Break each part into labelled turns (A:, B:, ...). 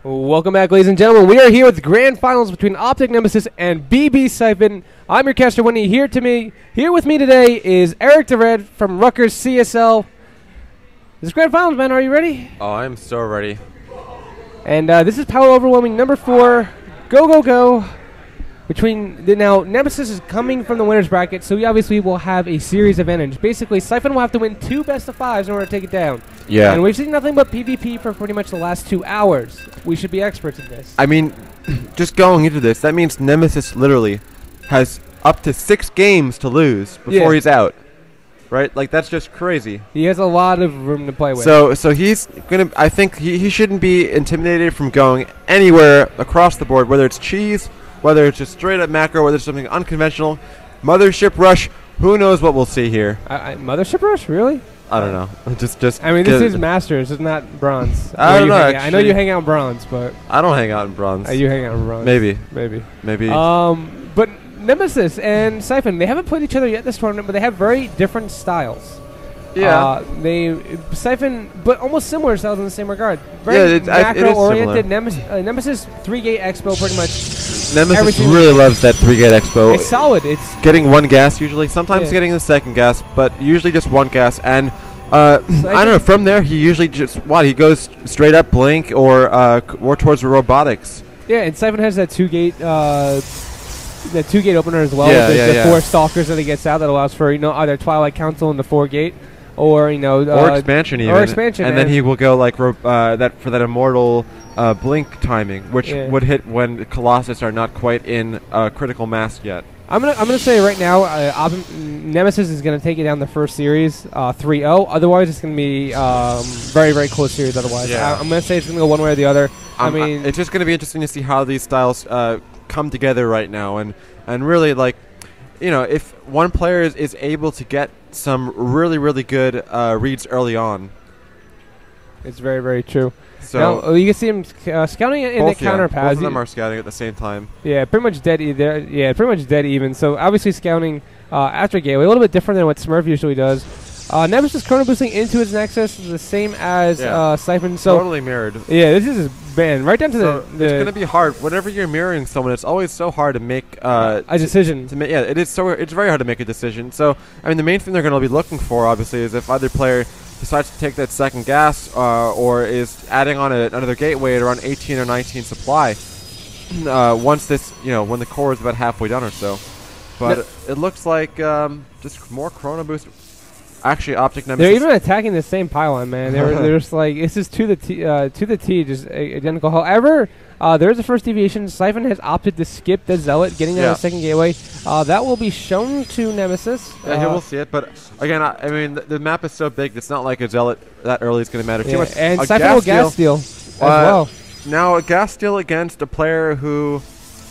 A: Welcome back, ladies and gentlemen. We are here with the grand finals between OpTiKNemesis and bbSiphonn. I'm your caster, Winnie. Here with me today is Eric the Red from Rutgers CSL. This is grand finals, man. Are you ready?
B: Oh, I'm so ready.
A: And this is power overwhelming number 4. Go, go, go. Now, Nemesis is coming from the winner's bracket, so we obviously will have a series advantage. Basically, Siphon will have to win 2 best-of-5s in order to take it down.
B: Yeah.
A: And we've seen nothing but PvP for pretty much the last 2 hours. We should be experts in this.
B: I mean, just going into this, that means Nemesis literally has up to 6 games to lose before he's out. Right? Like, that's just crazy.
A: He has a lot of room to play with.
B: So he's going to, I think he shouldn't be intimidated from going anywhere across the board, whether it's cheese, whether it's just straight up macro, whether it's something unconventional. Mothership Rush, who knows what we'll see here.
A: Mothership Rush? Really?
B: I don't know. Just.
A: I mean, this is Masters, it's not Bronze.
B: I don't know.
A: I know you hang out in Bronze, but
B: I don't hang out in Bronze.
A: You hang out in Bronze.
B: Maybe.
A: But Nemesis and Siphon, they haven't played each other yet this tournament, but they have very different styles.
B: Yeah.
A: Siphon, but almost similar styles in the same regard. Very macro-oriented. Nemesis 3-gate expo, pretty much.
B: Nemesis really loves that 3-gate expo.
A: It's solid. It's
B: getting 1 gas usually, sometimes getting the 2nd gas, but usually just 1 gas. And I don't know. From there, he usually he goes straight up blink or towards the robotics.
A: Yeah, and Siphon has that 2-gate. The 2-gate opener as well. The 4 stalkers that he gets out that allows for either Twilight Council in the 4-gate or or
B: expansion even. And then he will go like for that immortal blink timing, which would hit when Colossus are not quite in critical mass yet.
A: I'm gonna say right now, Nemesis is gonna take it down the first series 3-0. Otherwise, it's gonna be very, very close series. Otherwise, I'm gonna say it's gonna go one way or the other. I mean,
B: it's just gonna be interesting to see how these styles come together right now, and really, like, if one player is able to get some really, really good reads early on.
A: It's very, very true.
B: So
A: now, you can see him scouting in the counter pass.
B: Both of them are scouting at the same time.
A: Yeah, pretty much dead either. Yeah, pretty much dead even. So obviously scouting after gateway, a little bit different than what Smurf usually does. Nemesis chrono boosting into his Nexus is the same as Siphon. So
B: totally mirrored.
A: Yeah, this is banned right down to the.
B: It's gonna be hard. Whenever you're mirroring someone, it's always so hard to make
A: a decision.
B: It is it's very hard to make a decision. So I mean, the main thing they're gonna be looking for, obviously, is if either player decides to take that 2nd gas or is adding on another gateway at around 18 or 19 supply. Once this, when the core is about halfway done or so. But it looks like just more chrono boost. Actually, OpTiKNemesis.
A: They're even attacking the same pylon, man. They're just like, this is to the T, just identical. However, there's a first deviation. Siphon has opted to skip the Zealot, getting the 2nd gateway. That will be shown to Nemesis.
B: Yeah, we'll see it. But again, I mean, the map is so big. It's not like a Zealot that early is going to matter too much.
A: And Siphon will gas steal as well.
B: Now, a gas steal against a player who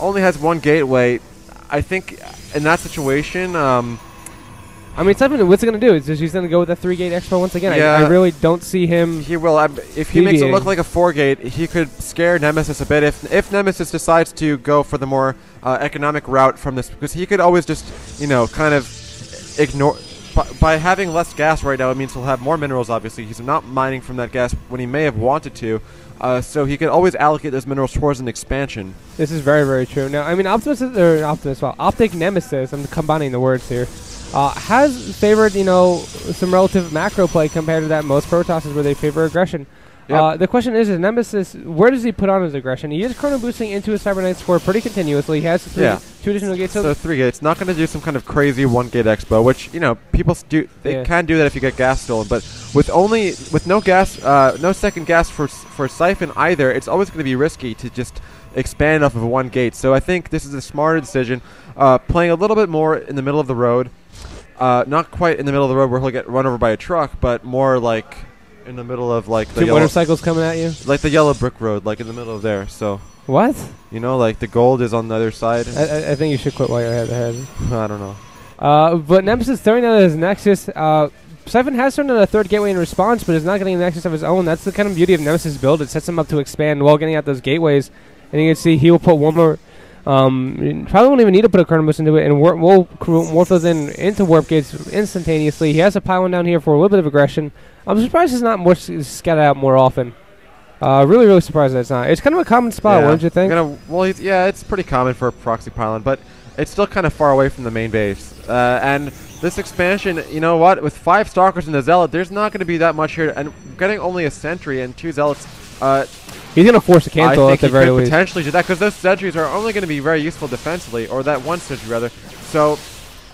B: only has 1 gateway. I think in that situation.
A: I mean, Siphon, what's he going to do? Is he's going to go with a 3-gate expo once again?
B: Yeah,
A: I really don't see him.
B: He will. If he makes it look like a 4-gate, he could scare Nemesis a bit. If Nemesis decides to go for the more economic route from this, because he could always just, kind of ignore. By having less gas right now, it means he'll have more minerals, obviously. He's not mining from that gas when he may have wanted to. So he could always allocate those minerals towards an expansion.
A: This is very, very true. Now, I mean, OpTiKNemesis, I'm combining the words here, has favored, some relative macro play compared to that most Protosses where they favor aggression. Yep. The question is Nemesis, where does he put on his aggression? He is chrono boosting into his Cybernite score pretty continuously. He has 2 additional gates.
B: So 3 gates. Not going to do some kind of crazy 1-gate expo, which, people do. They can do that if you get gas stolen. But with no gas, no 2nd gas for Siphon either, it's always going to be risky to just expand off of 1 gate. So I think this is a smarter decision. Playing a little bit more in the middle of the road. Not quite in the middle of the road where he'll get run over by a truck, but more like in the middle of like the
A: 2 motorcycles coming at you,
B: like the yellow brick road, like in the middle of there. So
A: what?
B: Like the gold is on the other side.
A: I think you should quit while you're ahead.
B: I don't know.
A: But Nemesis throwing out his Nexus. Siphon has turned on a 3rd gateway in response, but is not getting a Nexus of his own. That's the kind of beauty of Nemesis' build. It sets him up to expand while getting out those gateways. And you can see he will put 1 more. Probably won't even need to put a chrono boost into it, and we'll morph those into warp gates instantaneously. He has a pylon down here for a little bit of aggression. I'm surprised he's not more scattered out more often. Really, really surprised that it's not. It's kind of a common spot,
B: Yeah.
A: wouldn't you think?
B: Well, yeah, it's pretty common for a proxy pylon, but it's still kind of far away from the main base. And this expansion, you know what? With 5 Stalkers and the Zealot, there's not going to be that much here. And getting only a Sentry and 2 Zealots,
A: he's going to force a cancel at the very least.
B: I think he could potentially do that, because those sentries are only going to be very useful defensively, or that one sentry rather. So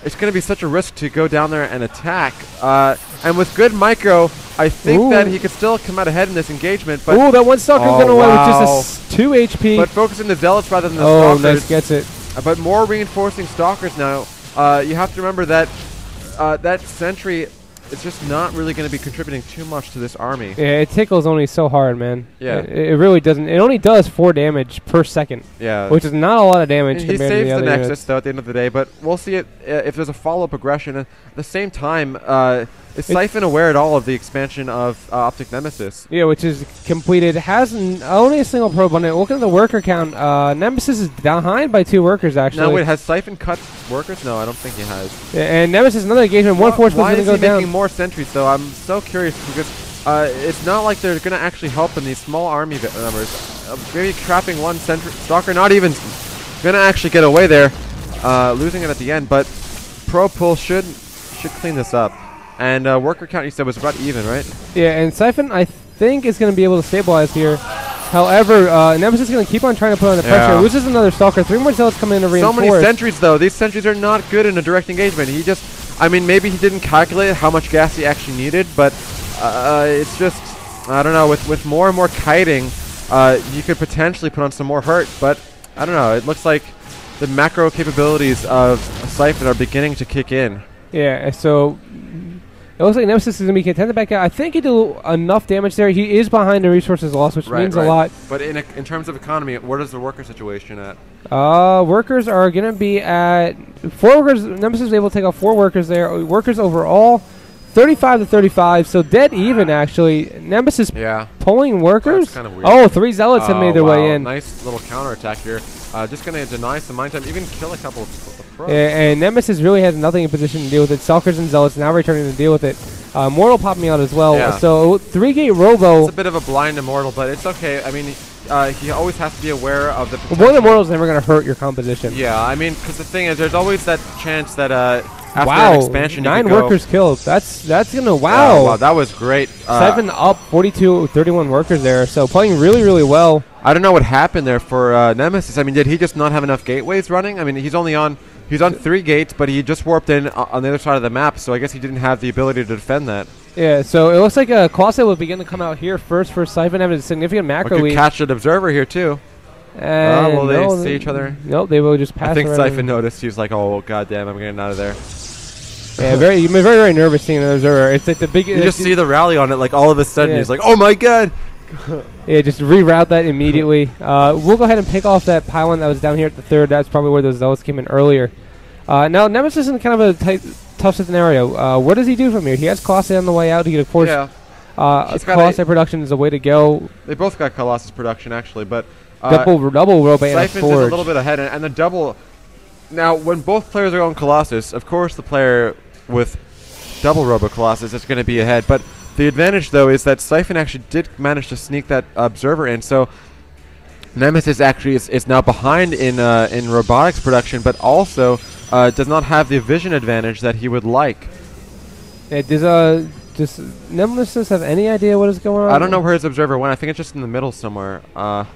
B: it's going to be such a risk to go down there and attack. And with good micro, I think that he could still come out ahead in this engagement. But
A: that one Stalker going away with just a 2 HP.
B: But focusing the Zealots rather than the Stalkers.
A: Nice, gets it.
B: But more reinforcing Stalkers now. You have to remember that that sentry is just not really going to be contributing too much to this army.
A: Yeah, it tickles only so hard, man.
B: Yeah.
A: It really doesn't. It only does 4 damage per second.
B: Yeah.
A: Which is not a lot of damage.
B: He
A: compared
B: saves
A: to the
B: the
A: other
B: Nexus,
A: units.
B: though, at the end of the day. But we'll see it if there's a follow-up aggression. At the same time, is Siphon aware at all of the expansion of OpTiKNemesis?
A: Yeah, which is completed. Has only a single probe on it. Looking at the worker count, Nemesis is behind by 2 workers, actually.
B: No, wait, has Siphon cut workers? No, I don't think he has.
A: Yeah, and Nemesis, another engagement. One force was going to go down.
B: Why is he making more sentries, though? I'm so curious, because it's not like they're going to actually help in these small army numbers. Maybe trapping one Stalker, not even going to actually get away there, losing it at the end. But Pro Pull should clean this up. And worker count, you said, was about even, right? Yeah,
A: and Siphon, I think, is going to be able to stabilize here. However, Nemesis is going to keep on trying to put on the pressure. Loses another Stalker. 3 more Zealots come in to reinforce.
B: So many sentries, though. These sentries are not good in a direct engagement. He just, I mean, maybe he didn't calculate how much gas he actually needed, but it's just, I don't know, with more and more kiting, you could potentially put on some more hurt, but I don't know. It looks like the macro capabilities of Siphon are beginning to kick in. Yeah, so it looks like Nemesis is going to be contended back out. I think he did enough damage there. He is behind the resources loss, which means a lot. But in terms of economy, what is the worker situation at?
A: Workers are going to be at 4 workers. Nemesis is able to take out 4 workers there. Workers overall, 35 to 35. So dead even, actually. Nemesis pulling workers.
B: That's kind of weird.
A: 3 Zealots have made their way in.
B: Nice little counterattack here. Just going to deny some mind time, even kill a couple of pros.
A: And Nemesis really has nothing in position to deal with it. Stalkers and Zealots now returning to deal with it. Mortal popping out as well.
B: Yeah.
A: So 3-gate Robo.
B: It's a bit of a blind Immortal, but it's okay. I mean, he always has to be aware of the potential.
A: One Immortal is never going to hurt your composition.
B: Yeah, I mean, because the thing is, there's always that chance that after an expansion,
A: 9 workers killed. That's going to, wow,
B: that was great.
A: 7 up, 42, 31 workers there. So playing really, really well.
B: I don't know what happened there for Nemesis. I mean, did he just not have enough gateways running? I mean, he's on 3 gates, but he just warped in on the other side of the map, so I guess he didn't have the ability to defend that.
A: Yeah, so it looks like Colossus will begin to come out here first for Siphon, having a significant macro lead.
B: Could catch an observer here, too. Will they see each other?
A: Nope, they will just pass.
B: I think Siphon noticed. He was like, oh, goddamn, I'm getting out of there.
A: Yeah, very, very nervous seeing an observer. It's like the big.
B: You just see the rally on it, like all of a sudden, he's like, oh my god!
A: Yeah, just reroute that immediately. We'll go ahead and pick off that pylon that was down here at the 3rd. That's probably where those Zealots came in earlier. Now, Nemesis is in kind of a tough scenario. What does he do from here? He has Colossus on the way out. He can, of course, Colossus production is a way to go.
B: They both got Colossus production, actually, but
A: double Robo and
B: Siphon's is a little bit ahead, and the double. Now, when both players are going Colossus, of course, the player with double Robo Colossus is going to be ahead, but the advantage, though, is that Siphon actually did manage to sneak that observer in, so Nemesis actually is now behind in robotics production, but also does not have the vision advantage that he would like.
A: Does Nemesis have any idea what is going on?
B: I don't know where his observer went. I think it's just in the middle somewhere. I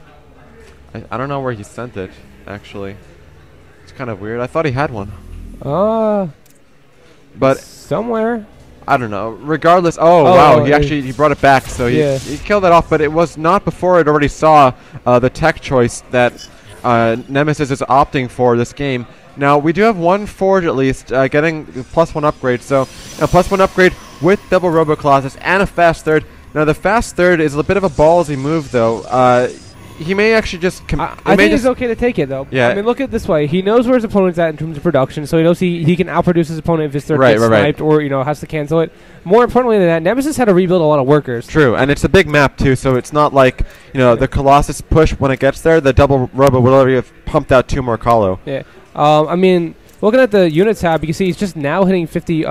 B: don't know where he sent it, actually. It's kind of weird. I thought he had one. But
A: somewhere.
B: I don't know. Regardless, wow, he brought it back, so he killed that off, but it was not before it already saw the tech choice that Nemesis is opting for this game. Now, we do have one Forge at least, getting +1 upgrade, so a +1 upgrade with double Robo Colossus and a fast 3rd. Now, the fast 3rd is a bit of a ballsy move, though. He may actually just...
A: I think it's okay to take it, though.
B: Yeah.
A: I mean, look at it this way. He knows where his opponent's at in terms of production, so he knows he can outproduce his opponent if his 3rd gets sniped or, has to cancel it. More importantly than that, Nemesis had to rebuild a lot of workers.
B: True, and it's a big map, too, so it's not like, the Colossus push when it gets there, the double Robo will already have pumped out 2 more Colo.
A: Yeah. I mean, looking at the unit tab, you can see he's just now hitting 50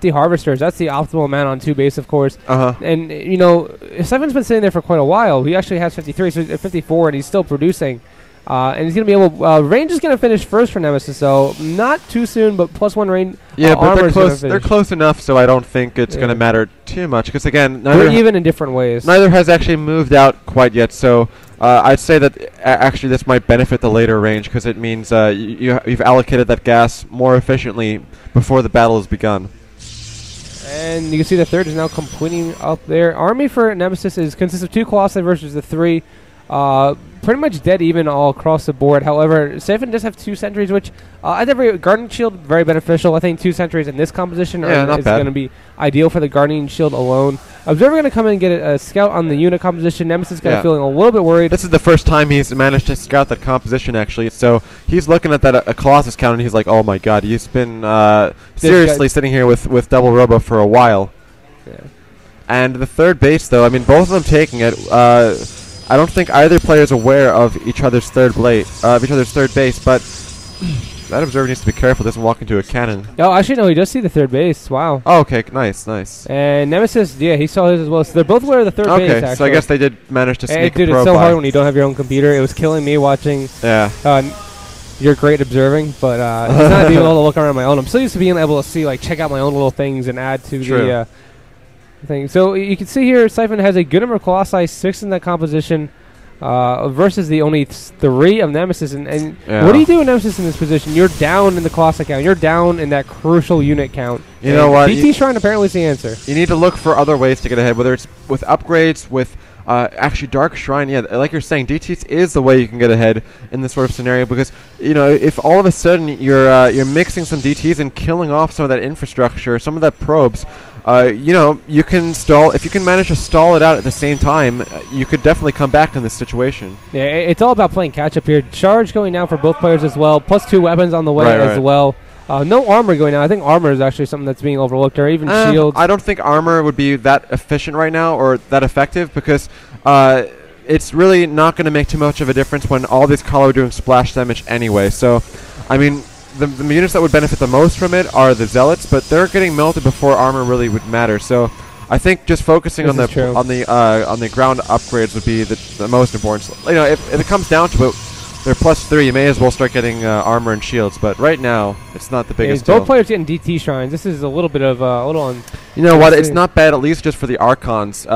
A: harvesters. That's the optimal amount on 2 base, of course. And, you know, Siphon's been sitting there for quite a while. He actually has 53, so 54, and he's still producing. And he's going to be able range is going to finish first for Nemesis, so not too soon, but +1 range.
B: Yeah, but they're close enough, so I don't think it's going to matter too much. Because, again,
A: they're even in different ways.
B: Neither has actually moved out quite yet, so I'd say that actually this might benefit the later range, because it means you've allocated that gas more efficiently before the battle has begun.
A: And you can see the third is now completing up there. Army for Nemesis consists of 2 Colossi versus the 3. Pretty much dead even all across the board. However, Siphon does have 2 sentries, which I think Guardian Shield very beneficial. I think 2 sentries in this composition is going to be ideal for the Guardian Shield alone. Observer going to come in and get a scout on the unit composition. Nemesis kind of feeling a little bit worried.
B: This is the first time he's managed to scout that composition, actually. So he's looking at that Colossus count, and he's like, "Oh my God, he's been seriously sitting here with double Robo for a while." Yeah. And the third base, though, I mean, both of them taking it. I don't think either player is aware of each other's third base, but that observer needs to be careful. Doesn't walk into a cannon.
A: Oh, actually, no, he does see the third base. Wow.
B: Oh, okay, nice.
A: And Nemesis, yeah, he saw his as well. So they're both aware of the third base. Okay,
B: so I guess they did manage to sneak.
A: Dude, it's so hard when you don't have your own computer. It was killing me watching.
B: Yeah.
A: You're great observing, but it's not being able to look around my own. I'm so used to being able to see, like, check out my own little things and add to the thing. So you can see here, Siphon has a good number of Colossi, 6 in that composition. Versus the only 3 of Nemesis. And what do you do with Nemesis in this position? You're down in the Colossi count. You're down in that crucial unit count.
B: You know what?
A: DT Shrine apparently is the answer.
B: You need to look for other ways to get ahead, whether it's with upgrades, with actually Dark Shrine. Yeah, like you're saying, DT is the way you can get ahead in this sort of scenario, because, you know, if all of a sudden you're mixing some DTs and killing off some of that infrastructure, some of that probes, you know, you can stall. If you can manage to stall it out at the same time, you could definitely come back in this situation.
A: Yeah, it's all about playing catch up here. Charge going down for both players as well, +2 weapons on the way as well. No armor going down. I think armor is actually something that's being overlooked, or even shields.
B: I don't think armor would be that efficient right now, or that effective, because it's really not going to make too much of a difference when all these color are doing splash damage anyway. So, I mean, the units that would benefit the most from it are the Zealots, but they're getting melted before armor really would matter. So I think just focusing on the ground upgrades would be the most important. You know, if it comes down to it, they're +3. You may as well start getting armor and shields. But right now, it's not the biggest deal.
A: Both players getting DT shrines. This is a little bit of
B: You know what? It's not bad, at least just for the Archons.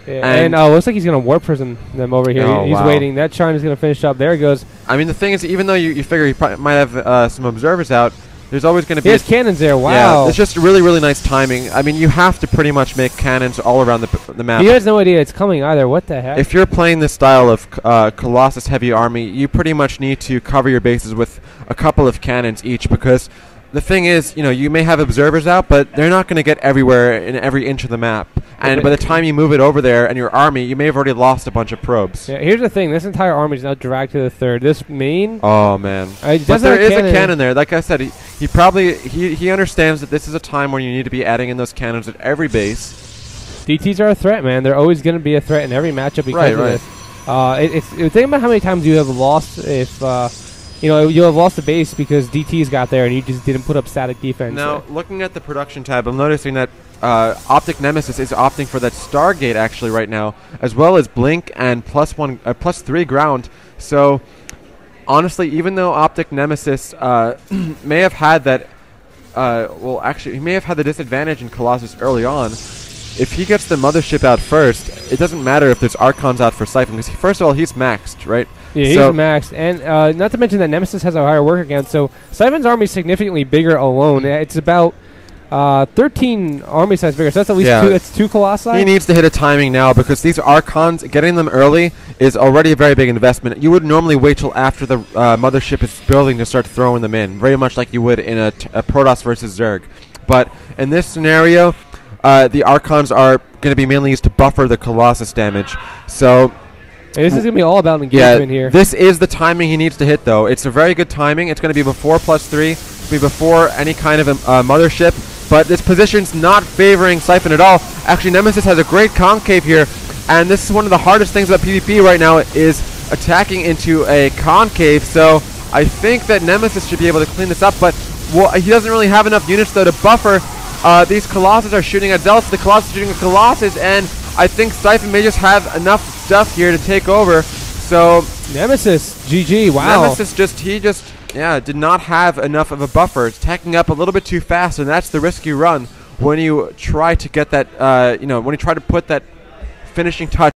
A: And looks like he's going to Warp Prison them over here. He's waiting. That shrine is going to finish up. There it goes.
B: I mean, the thing is, even though you figure he probably might have some observers out, there's always going to be...
A: He has cannons there. Wow.
B: Yeah, it's just really, really nice timing. I mean, you have to pretty much make cannons all around the map.
A: He has no idea it's coming either. What the heck?
B: If you're playing this style of Colossus heavy army, you pretty much need to cover your bases with a couple of cannons each, because... The thing is, you know, you may have observers out, but they're not going to get everywhere in every inch of the map. And by the time you move it over there and your army, you may have already lost a bunch of probes.
A: Yeah, here's the thing. This entire army is now dragged to the third. This main...
B: Oh, man. But there is a cannon there. Like I said, he understands that this is a time where you need to be adding in those cannons at every base.
A: DTs are a threat, man. They're always going to be a threat in every matchup because of this. Think about how many times you have lost if... you know, you'll have lost the base because DTs got there and you just didn't put up static defense.
B: Now, looking at the production tab, I'm noticing that OpTiKNemesis is opting for that Stargate actually right now, as well as Blink and +3 ground. So, honestly, even though OpTiKNemesis may have had that, well, actually, he may have had the disadvantage in Colossus early on. If he gets the mothership out first, it doesn't matter if there's Archons out for Siphon, because first of all, he's maxed, right?
A: Yeah, he's maxed, and not to mention that Nemesis has a higher work count, so Siphon's army is significantly bigger alone. It's about 13 army size bigger, so that's at least two Colossi.
B: He needs to hit a timing now, because these Archons, getting them early is already a very big investment. You would normally wait till after the mothership is building to start throwing them in, very much like you would in a Protoss versus Zerg. But in this scenario, the Archons are going to be mainly used to buffer the Colossus damage. So...
A: This is going to be all about engagement here.
B: This is the timing he needs to hit, though. It's a very good timing. It's going to be before +3. It's going to be before any kind of mothership. But this position's not favoring Siphon at all. Actually, Nemesis has a great concave here. And this is one of the hardest things about PvP right now, is attacking into a concave. So I think that Nemesis should be able to clean this up, but he doesn't really have enough units, though, to buffer. These Colossus are shooting at Zealots, the Colossus shooting at Colossus, and I think Siphon may just have enough stuff here to take over. So
A: Nemesis, GG, wow.
B: Nemesis he did not have enough of a buffer. It's tacking up a little bit too fast, and that's the risky run when you try to get that, when you try to put that finishing touch